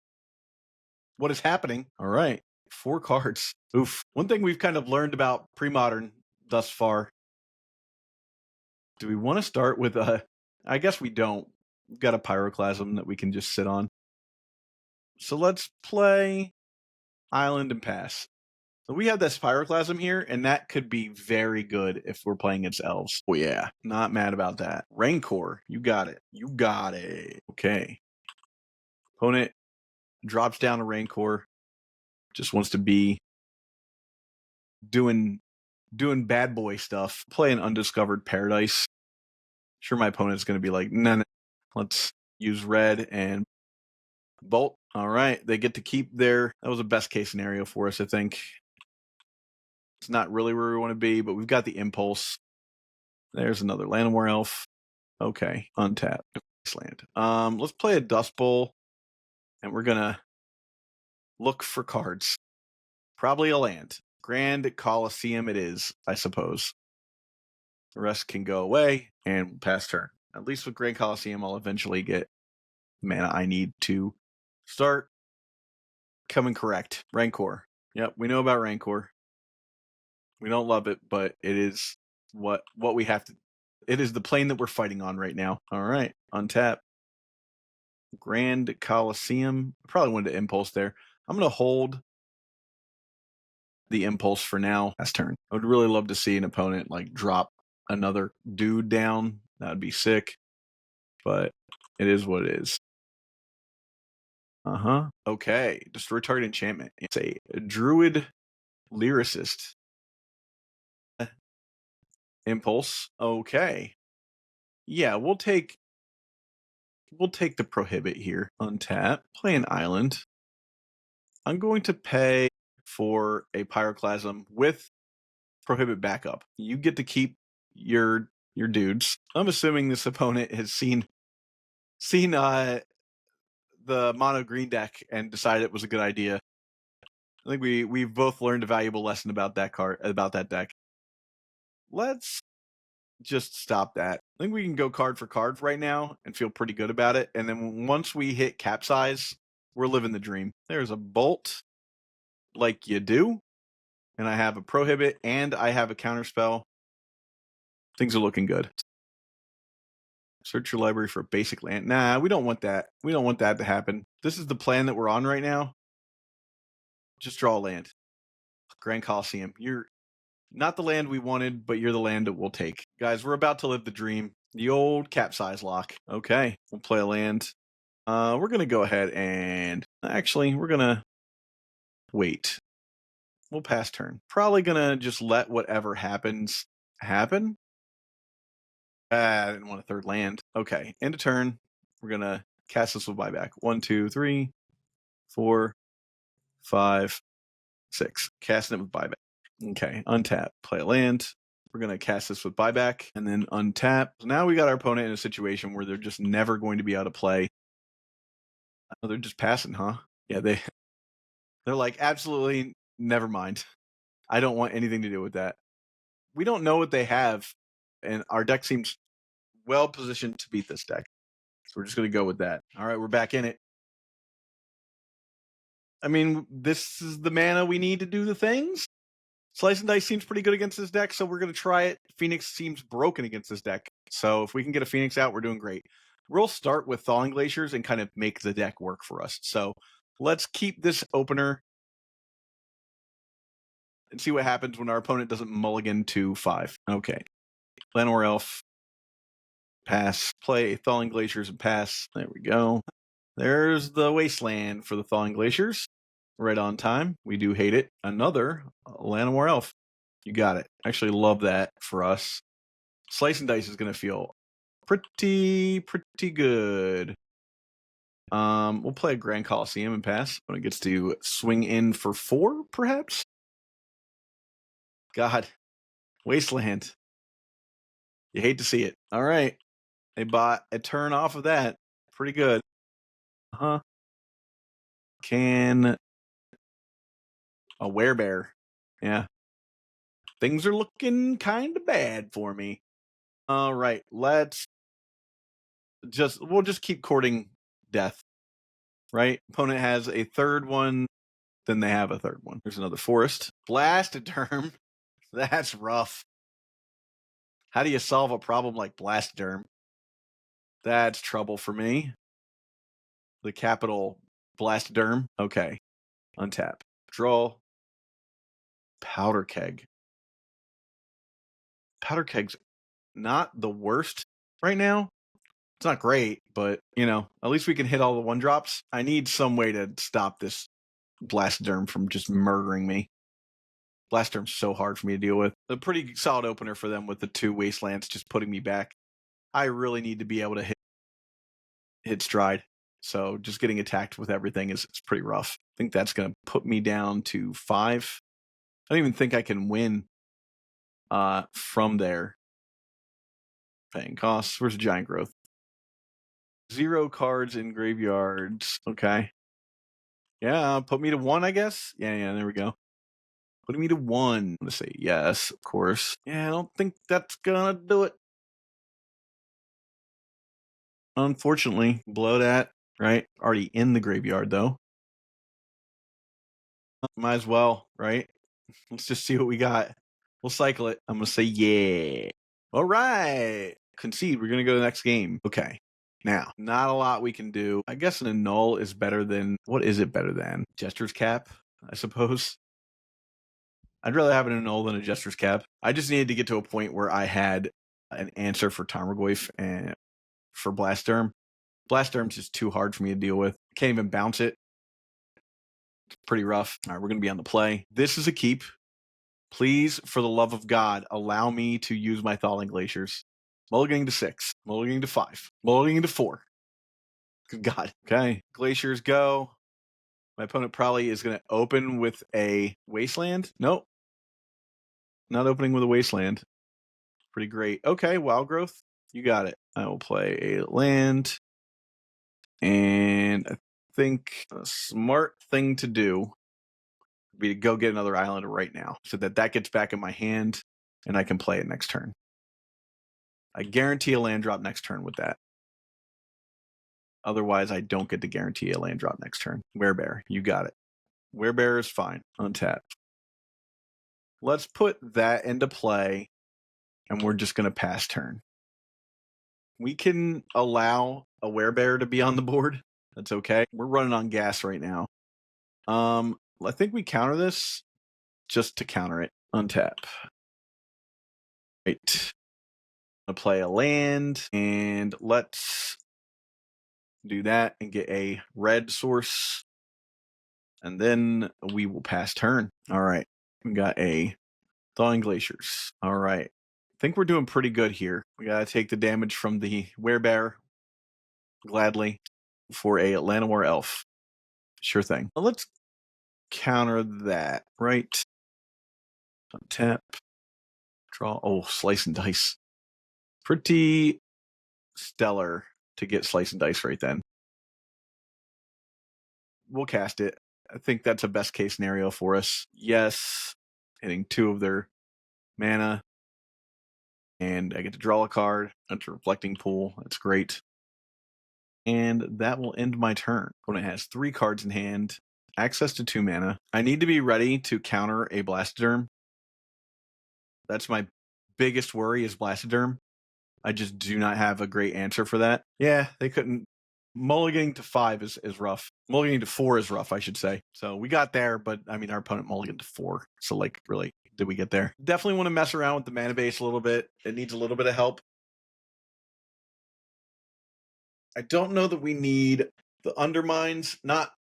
What is happening? All right. 4 cards. Oof. One thing we've kind of learned about Premodern thus far. Do we want to start with a... I guess we don't. We've got a Pyroclasm that we can just sit on. So let's play Island and pass. So we have this Pyroclasm here, and that could be very good if we're playing against elves. Oh yeah, not mad about that. Rancor, you got it. You got it. Okay. Opponent drops down a Rancor. Just wants to be doing bad boy stuff. Play an Undiscovered Paradise. Sure, my opponent's going to be like, nah, let's use red and bolt. All right, they get to keep their... That was a best case scenario for us, I think. It's not really where we want to be, but we've got the Impulse. There's another Llanowar Elf. Okay, untap. Land. Let's play a Dust Bowl, and we're gonna look for cards. Probably a land. Grand Coliseum it is, I suppose. The rest can go away and pass turn. At least with Grand Coliseum, I'll eventually get mana I need to start coming correct. Rancor. Yep, we know about Rancor. We don't love it, but it is what we have to. It is the plane that we're fighting on right now. All right, untap. Grand Coliseum. I probably wanted to impulse there. I'm gonna hold the impulse for now. Last turn. I would really love to see an opponent like drop another dude down. That would be sick. But it is what it is. Okay. Destroy target enchantment. It's a druid lyricist. Impulse. Okay. Yeah, we'll take the prohibit here. Untap. Play an island. I'm going to pay for a pyroclasm with prohibit backup. You get to keep your dudes. I'm assuming this opponent has seen the mono green deck and decided it was a good idea. I think we've both learned a valuable lesson about that deck. Let's just stop that. I think we can go card for card right now and feel pretty good about it. And then once we hit capsize, we're living the dream. There's a bolt, like you do, and I have a prohibit and I have a counterspell. Things are looking good. Search your library for a basic land. Nah, we don't want that. We don't want that to happen. This is the plan that we're on right now. Just draw a land. Grand Coliseum. You're not the land we wanted, but you're the land that we'll take. Guys, we're about to live the dream. The old capsize lock. Okay, we'll play a land. We're going to go ahead and... Actually, we're going to wait. We'll pass turn. Probably going to just let whatever happens happen. I didn't want a third land. Okay, end of turn. We're going to cast this with buyback. 1, 2, 3, 4, 5, 6. Casting it with buyback. Okay, untap. Play a land. We're going to cast this with buyback and then untap. So now we got our opponent in a situation where they're just never going to be able to play. Oh, they're just passing, huh? Yeah, they're like, absolutely never mind. I don't want anything to do with that. We don't know what they have, and our deck seems well positioned to beat this deck. So we're just going to go with that. All right, we're back in it. I mean, this is the mana we need to do the things. Slice and Dice seems pretty good against this deck, so we're going to try it. Phoenix seems broken against this deck. So if we can get a Phoenix out, we're doing great. We'll start with Thawing Glaciers and kind of make the deck work for us. So let's keep this opener and see what happens when our opponent doesn't mulligan to 5. Okay. Llanowar Elf. Pass. Play Thawing Glaciers and pass. There we go. There's the Wasteland for the Thawing Glaciers. Right on time. We do hate it. Another Llanowar Elf. You got it. Actually love that for us. Slice and Dice is going to feel pretty good. We'll play a Grand Coliseum and pass when it gets to swing in for 4, perhaps. God, Wasteland. You hate to see it. All right, they bought a turn off of that. Pretty good. Can a werebear? Yeah, things are looking kind of bad for me. All right, we'll just keep courting death. Right? Opponent has a third one, then they have a third one. There's another forest. Blastoderm. That's rough. How do you solve a problem like Blastoderm? That's trouble for me. The capital Blastoderm. Okay. Untap. Draw. Powder Keg. Powder Keg's not the worst right now. It's not great, but, at least we can hit all the 1-drops. I need some way to stop this Blastoderm from just murdering me. Blastoderm's so hard for me to deal with. A pretty solid opener for them with the 2 Wastelands just putting me back. I really need to be able to hit stride. So just getting attacked with everything is pretty rough. I think that's going to put me down to 5. I don't even think I can win from there. Paying costs. Where's the Giant Growth? 0 cards in graveyards. Okay. Yeah, put me to 1, I guess. Yeah, there we go. Putting me to 1. I'm going to say yes, of course. Yeah, I don't think that's going to do it. Unfortunately, below that, right? Already in the graveyard, though. Might as well, right? Let's just see what we got. We'll cycle it. I'm going to say yeah. All right. Concede. We're going to go to the next game. Okay. Now, not a lot we can do. I guess an annul is better than... What is it better than? Jester's Cap, I suppose. I'd rather have an annul than a Jester's Cap. I just needed to get to a point where I had an answer for Tarmogoyf and for Blast-Derm. Blast-Derm's just too hard for me to deal with. Can't even bounce it. It's pretty rough. All right, we're going to be on the play. This is a keep. Please, for the love of God, allow me to use my Thawing Glaciers. Mulliganing to 6. Mulliganing to 5. Mulliganing to 4. Good God. Okay. Glaciers go. My opponent probably is going to open with a Wasteland. Nope. Not opening with a Wasteland. Pretty great. Okay, Wild Growth. You got it. I will play a land. And I think a smart thing to do would be to go get another island right now so that gets back in my hand and I can play it next turn. I guarantee a land drop next turn with that. Otherwise, I don't get to guarantee a land drop next turn. Werebear, you got it. Werebear is fine. Untap. Let's put that into play, and we're just going to pass turn. We can allow a Werebear to be on the board. That's okay. We're running on gas right now. I think we counter this just to counter it. Untap. Right. I'm going to play a land, and let's do that and get a red source. And then we will pass turn. All right. We got a Thawing Glaciers. All right. I think we're doing pretty good here. We got to take the damage from the Werebear gladly for a Llanowar Elf. Sure thing. Well, let's counter that, right? Untap. Draw. Oh, Slice and Dice. Pretty stellar to get Slice and Dice right then. We'll cast it. I think that's a best case scenario for us. Yes. Hitting 2 of their mana. And I get to draw a card. That's a Reflecting Pool. That's great. And that will end my turn. Opponent has 3 cards in hand. Access to 2 mana. I need to be ready to counter a Blastoderm. That's my biggest worry is Blastoderm. I just do not have a great answer for that. Yeah, they couldn't. Mulliganing to 5 is rough. Mulliganing to 4 is rough, I should say. So we got there, but I mean, our opponent mulliganed to 4. So, like, really, did we get there? Definitely want to mess around with the mana base a little bit. It needs a little bit of help. I don't know that we need the undermines, not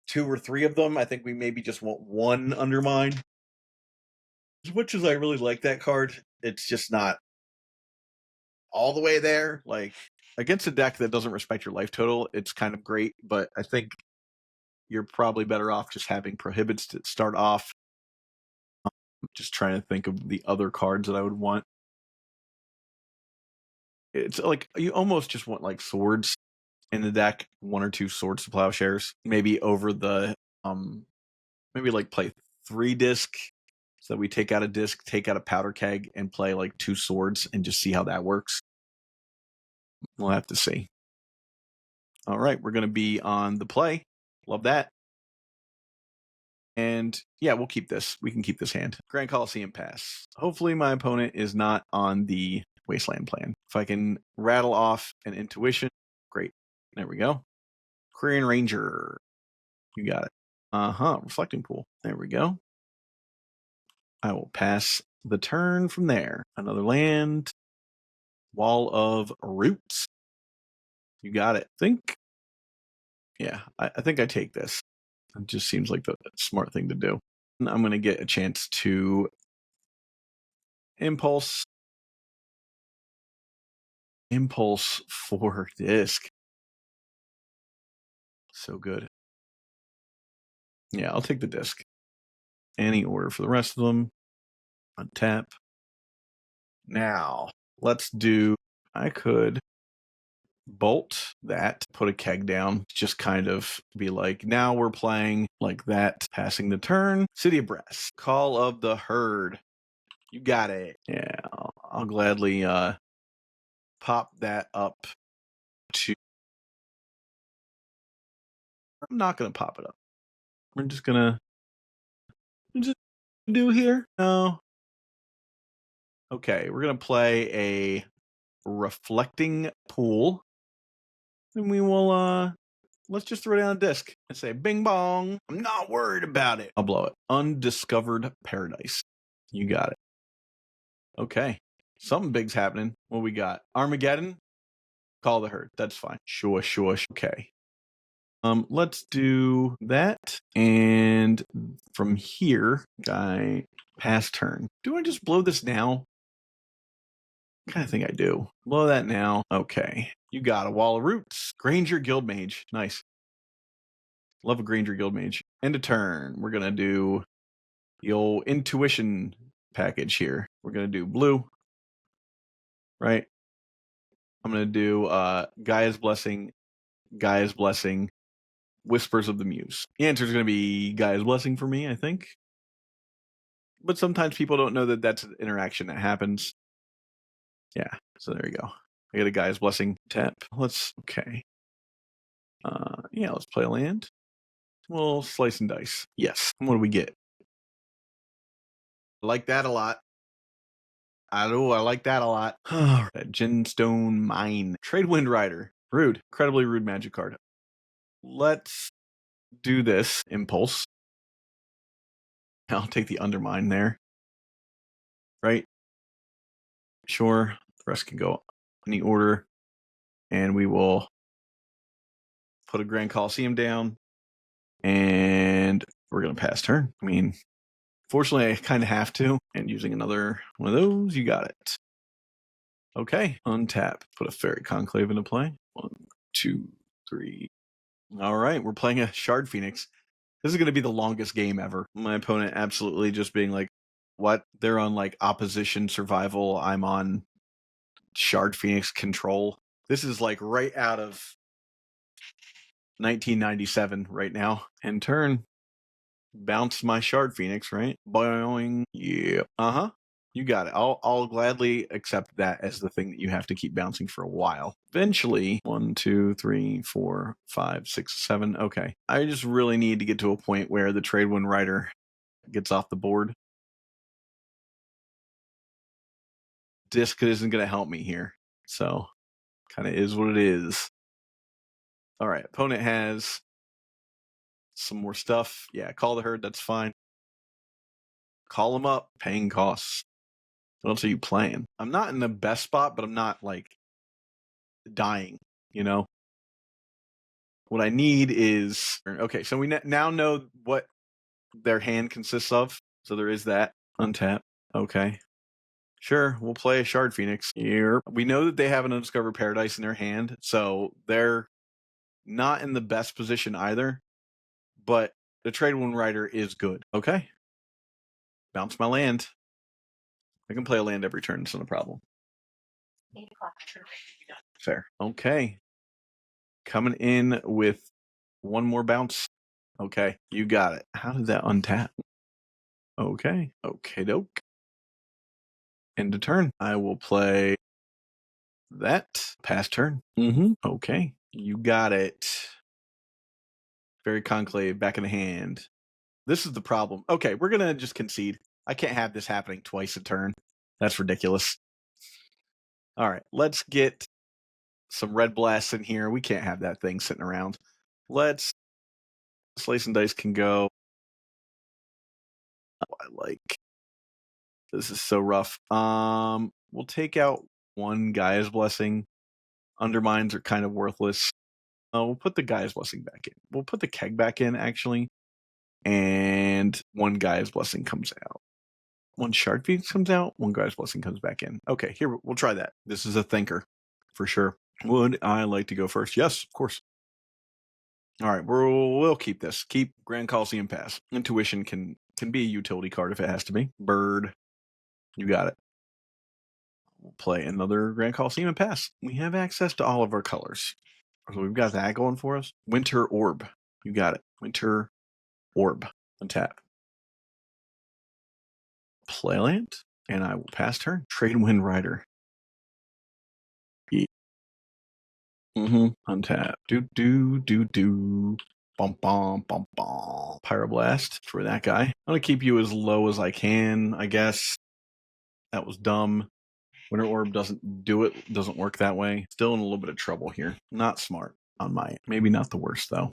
2 or 3 of them. I think we maybe just want 1 undermine. As much as I really like that card, it's just not all the way there. Like, against a deck that doesn't respect your life total, it's kind of great, but I think you're probably better off just having prohibits to start off. Just trying to think of the other cards that I would want. It's like you almost just want like swords in the deck, 1 or 2 swords to plowshares, maybe over the maybe like play 3 disc, so we take out a disc, take out a powder keg, and play like 2 swords and just see how that works. We'll have to see. All right, we're going to be on the play. Love that. And yeah, we'll keep this. We can keep this hand. Grand Coliseum pass. Hopefully my opponent is not on the Wasteland plan. If I can rattle off an Intuition, great. There we go. Quirion Ranger. You got it. Reflecting Pool. There we go. I will pass the turn from there. Another land. Wall of Roots. You got it. I think I take this. It just seems like the smart thing to do. I'm going to get a chance to Impulse for disc. So good. Yeah, I'll take the disc. Any order for the rest of them. Untap. Now, let's do... I could bolt that, put a keg down, just kind of be like, now we're playing like that, passing the turn. City of Brass. Call of the Herd. You got it. Yeah, I'll gladly pop that up to... I'm not going to pop it up. We're just going to... do here? No. Okay, we're going to play a reflecting pool. And we will, let's just throw down a disc and say, bing bong. I'm not worried about it. I'll blow it. Undiscovered paradise. You got it. Okay. Something big's happening. What we got? Armageddon? Call the herd. That's fine. Sure. Okay. Let's do that. And from here, guy, pass turn. Do I just blow this now? I kind of think I do. Blow that now. Okay. You got a wall of roots. Granger Guildmage. Nice. Love a Granger Guildmage. End of turn. We're going to do the old intuition package here. We're going to do blue. Right? I'm going to do Gaia's Blessing, Whispers of the Muse. The answer is going to be Gaia's Blessing for me, I think. But sometimes people don't know that that's an interaction that happens. Yeah, so there you go. I got a Gaia's Blessing tap. Okay. Yeah, let's play a land. We'll slice and dice. Yes. What do we get? I like that a lot. I like that a lot. Gemstone Mine. Trade Wind Rider. Rude. Incredibly rude magic card. Let's do this. Impulse. I'll take the Undermine there. Right? Sure. The rest can go any order. And we will put a Grand Coliseum down. And we're going to pass turn. I mean, fortunately, I kind of have to. And using another one of those, you got it. Okay, untap. Put a Fairy Conclave into play. 1, 2, 3. All right, we're playing a Shard Phoenix. This is going to be the longest game ever. My opponent absolutely just being like, what? They're on like opposition survival. I'm on Shard Phoenix control. This is like right out of 1997 right now. End turn. Bounce my Shard Phoenix, right? Boing. Yeah. Uh-huh. You got it. I'll gladly accept that as the thing that you have to keep bouncing for a while. Eventually, 1, 2, 3, 4, 5, 6, 7. Okay. I just really need to get to a point where the Trade Wind Rider gets off the board. Disc isn't going to help me here. So, kind of is what it is. All right. Opponent has some more stuff. Yeah, call the herd. That's fine. Call them up. Paying costs. What else are you playing? I'm not in the best spot, but I'm not like dying, you know? What I need is... Okay, so we now know what their hand consists of. So there is that. Untap. Okay. Sure, we'll play a Shard Phoenix here. We know that they have an Undiscovered Paradise in their hand, so they're not in the best position either. But the Trade Wind Rider is good. Okay. Bounce my land. I can play a land every turn. It's not a problem. 8 o'clock. Fair. Okay. Coming in with one more bounce. Okay, you got it. How did that untap? Okay. Okay, doke. End of turn. I will play that. Pass turn. Okay. You got it. Fairy Conclave back in the hand. This is the problem. Okay, we're going to just concede. I can't have this happening twice a turn. That's ridiculous. All right, let's get some red blasts in here. We can't have that thing sitting around. Let's... Slice and dice can go. Oh, I like... This is so rough. We'll take out one Gaia's Blessing. Undermines are kind of worthless. We'll put the Gaia's Blessing back in. We'll put the keg back in, actually. And one Gaia's Blessing comes out. One Shard Phoenix comes out. One Gaia's Blessing comes back in. Okay, here, we'll try that. This is a thinker, for sure. Would I like to go first? Yes, of course. All right, we'll keep this. Keep Grand Coliseum Pass. Intuition can be a utility card if it has to be. Bird. You got it. We'll play another Grand Coliseum and pass. We have access to all of our colors. So we've got that going for us. Winter Orb. You got it. Winter Orb. Untap. Play land. And I will pass turn. Trade Wind Rider. Untap. Do. Bum bum bum bum. Pyroblast for that guy. I'm gonna keep you as low as I can, I guess. That was dumb. Winter Orb doesn't work that way. Still in a little bit of trouble here. Not smart on my end. Maybe not the worst, though.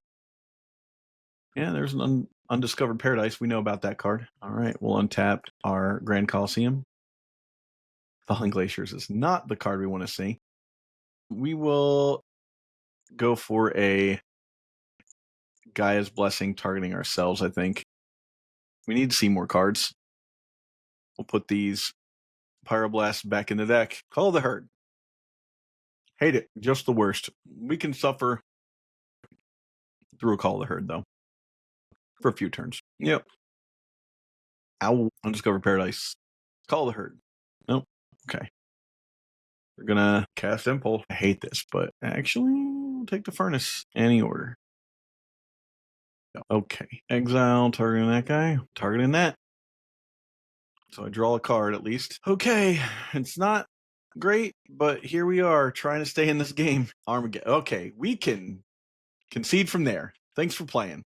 Yeah, there's an Undiscovered Paradise. We know about that card. All right, we'll untap our Grand Coliseum. Falling Glaciers is not the card we want to see. We will go for a Gaia's Blessing targeting ourselves, I think. We need to see more cards. We'll put these Pyroblasts back in the deck. Call the Herd. Hate it. Just the worst. We can suffer through a Call the Herd, though. For a few turns. Yep. Ow. Undiscovered Paradise. Call the Herd. Nope. Okay. We're gonna cast Impulse. I hate this, but actually, we'll take the Furnace. Any order. Okay. Exile, targeting that guy. Targeting that. So I draw a card at least. Okay. It's not great, but here we are trying to stay in this game. Armageddon. Okay. We can concede from there. Thanks for playing.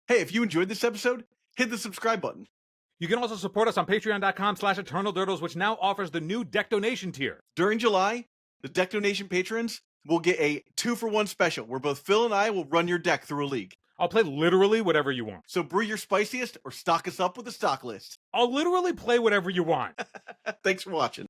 Hey, if you enjoyed this episode, hit the subscribe button. You can also support us on patreon.com/eternaldurdles, which now offers the new Deck Donation tier. During July, the Deck Donation patrons will get a 2-for-1 special where both Phil and I will run your deck through a league. I'll play literally whatever you want. So brew your spiciest or stock us up with a stock list. I'll literally play whatever you want. Thanks for watching.